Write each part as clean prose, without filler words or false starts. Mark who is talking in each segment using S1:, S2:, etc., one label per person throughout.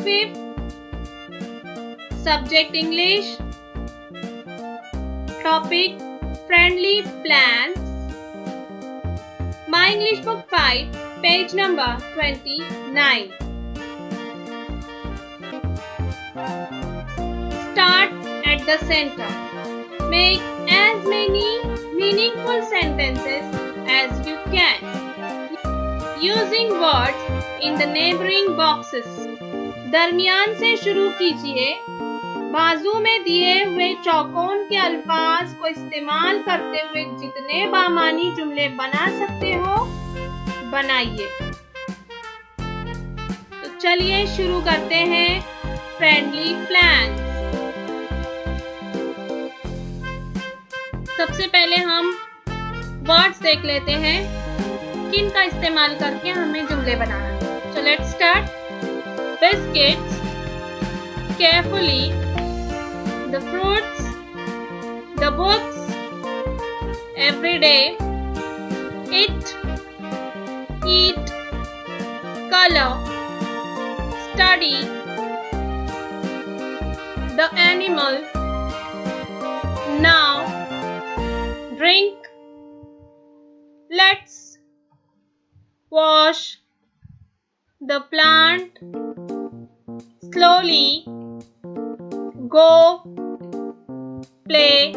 S1: Start with subject English, topic friendly plants. My English book 5, page number 29. Start at the center. Make as many meaningful sentences as you can using words in the neighboring boxes. दरमियान से शुरू कीजिए. बाजू में दिए हुए चौकोन के अल्फाज को इस्तेमाल करते हुए जितने बामानी जुमले बना सकते हो बनाइए. तो चलिए शुरू करते हैं. Friendly plants. सबसे पहले हम वर्ड्स देख लेते हैं किन का इस्तेमाल करके हमें जुमले बनाना है. So let's start. Biscuits, carefully, the fruits, the books, every day, it, eat, colour, study, the animal, now, drink, let's, wash, the plant, slowly, go, play,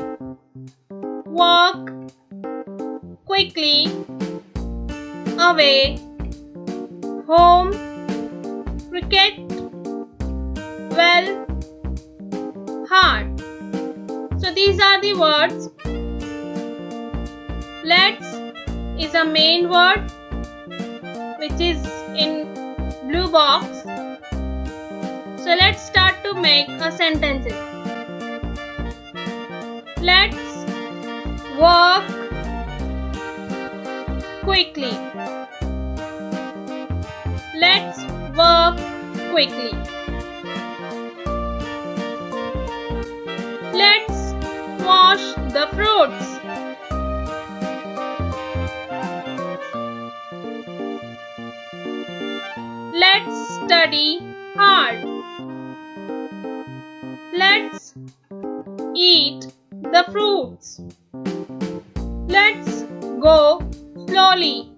S1: walk, quickly, away, home, cricket, well, hard. So these are the words. Let's is a main word which is in blue box. So let's start to make a sentences. Let's walk quickly. Let's work quickly. Let's wash the fruits. Let's study hard. Let's eat the fruits. Let's go slowly.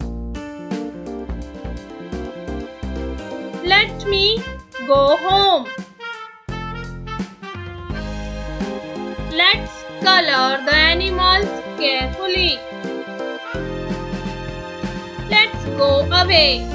S1: Let me go home. Let's color the animals carefully. Let's go away.